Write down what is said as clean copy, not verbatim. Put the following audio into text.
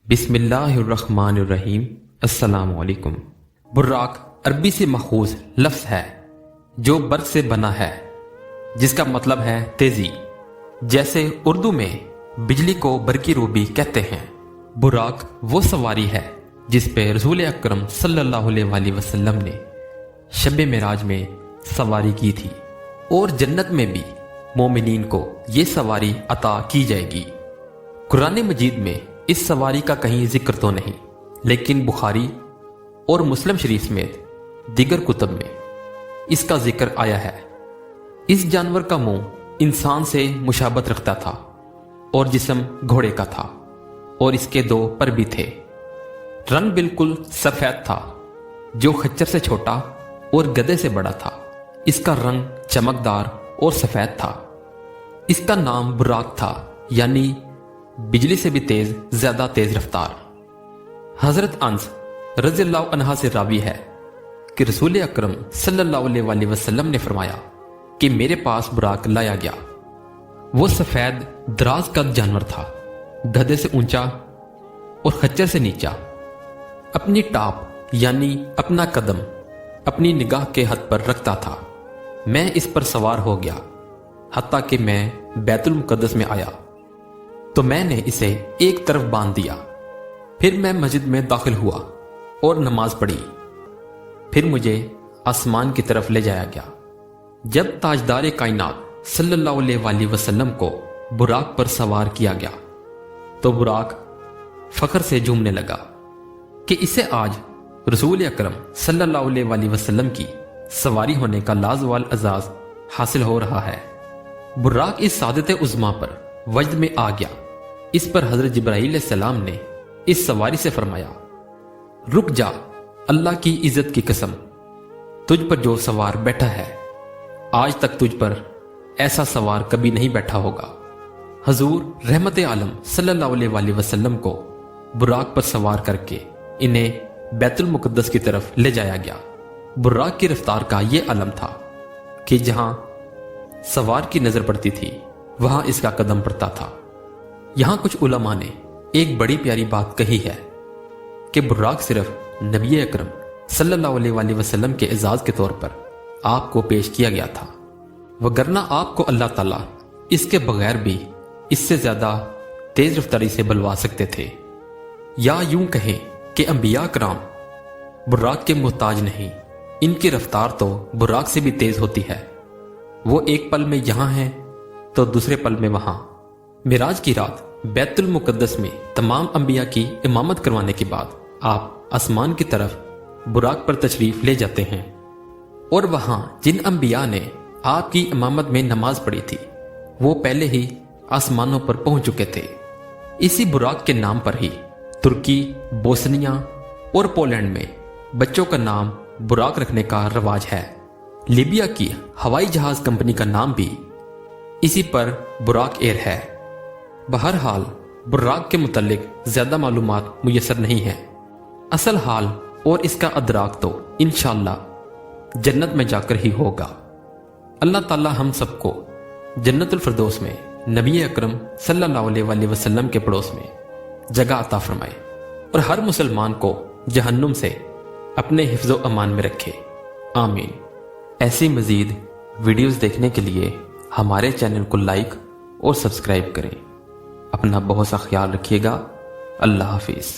بسم اللہ الرحمن الرحیم۔ السلام علیکم۔ براق عربی سے ماخوذ لفظ ہے جو برق سے بنا ہے، جس کا مطلب ہے تیزی، جیسے اردو میں بجلی کو برقی روبی کہتے ہیں۔ براق وہ سواری ہے جس پہ رسول اکرم صلی اللہ علیہ وآلہ وسلم نے شب معراج میں سواری کی تھی، اور جنت میں بھی مومنین کو یہ سواری عطا کی جائے گی۔ قرآن مجید میں اس سواری کا کہیں ذکر تو نہیں، لیکن بخاری اور مسلم شریف سمیت دیگر کتب میں اس کا ذکر آیا ہے۔ اس جانور کا منہ انسان سے مشابہت رکھتا تھا اور جسم گھوڑے کا تھا، اور اس کے 2 پر بھی تھے۔ رنگ بالکل سفید تھا، جو خچر سے چھوٹا اور گدھے سے بڑا تھا۔ اس کا رنگ چمکدار اور سفید تھا۔ اس کا نام براق تھا، یعنی بجلی سے بھی تیز، زیادہ تیز رفتار۔ حضرت انس رضی اللہ عنہ سے راوی ہے کہ رسول اکرم صلی اللہ علیہ وآلہ وسلم نے فرمایا کہ میرے پاس براق لایا گیا۔ وہ سفید دراز قد جانور تھا، گدھے سے اونچا اور خچر سے نیچا۔ اپنی ٹاپ یعنی اپنا قدم اپنی نگاہ کے حد پر رکھتا تھا۔ میں اس پر سوار ہو گیا، حتیٰ کہ میں بیت المقدس میں آیا تو میں نے اسے ایک طرف باندھ دیا۔ پھر میں مسجد میں داخل ہوا اور نماز پڑھی۔ پھر مجھے آسمان کی طرف لے جایا گیا۔ جب تاجدار کائنات صلی اللہ علیہ وآلہ وسلم کو براق پر سوار کیا گیا تو براق فخر سے جھومنے لگا کہ اسے آج رسول اکرم صلی اللہ علیہ وآلہ وسلم کی سواری ہونے کا لازوال اعزاز حاصل ہو رہا ہے۔ براق اس سعادت عظمیٰ پر وجد میں آ گیا۔ اس پر حضرت جبرائیل علیہ السلام نے اس سواری سے فرمایا، رک جا، اللہ کی عزت کی قسم، تجھ پر جو سوار بیٹھا ہے، آج تک تجھ پر ایسا سوار کبھی نہیں بیٹھا ہوگا۔ حضور رحمت عالم صلی اللہ علیہ وآلہ وسلم کو براق پر سوار کر کے انہیں بیت المقدس کی طرف لے جایا گیا۔ براق کی رفتار کا یہ علم تھا کہ جہاں سوار کی نظر پڑتی تھی وہاں اس کا قدم پڑتا تھا۔ یہاں کچھ علماء نے ایک بڑی پیاری بات کہی ہے کہ براق صرف نبی اکرم صلی اللہ علیہ وآلہ وسلم کے اعزاز کے طور پر آپ کو پیش کیا گیا تھا، وگرنہ آپ کو اللہ تعالیٰ اس کے بغیر بھی اس سے زیادہ تیز رفتاری سے بلوا سکتے تھے، یا یوں کہیں کہ انبیاء کرام براق کے محتاج نہیں، ان کی رفتار تو براق سے بھی تیز ہوتی ہے۔ وہ ایک پل میں یہاں ہیں تو دوسرے پل میں وہاں۔ معراج کی رات بیت المقدس میں تمام انبیاء کی امامت کروانے کے بعد آپ آسمان کی طرف براق پر تشریف لے جاتے ہیں، اور وہاں جن انبیاء نے آپ کی امامت میں نماز پڑھی تھی وہ پہلے ہی آسمانوں پر پہنچ چکے تھے۔ اسی براق کے نام پر ہی ترکی، بوسنیا اور پولینڈ میں بچوں کا نام براق رکھنے کا رواج ہے۔ لیبیا کی ہوائی جہاز کمپنی کا نام بھی اسی پر براق ایئر ہے۔ بہرحال براق کے متعلق زیادہ معلومات میسر نہیں ہیں۔ اصل حال اور اس کا ادراک تو انشاءاللہ جنت میں جا کر ہی ہوگا۔ اللہ تعالی ہم سب کو جنت الفردوس میں نبی اکرم صلی اللہ علیہ وآلہ وسلم کے پڑوس میں جگہ عطا فرمائے، اور ہر مسلمان کو جہنم سے اپنے حفظ و امان میں رکھے، آمین۔ ایسی مزید ویڈیوز دیکھنے کے لیے ہمارے چینل کو لائک اور سبسکرائب کریں۔ اپنا بہت سا خیال رکھیے گا۔ اللہ حافظ۔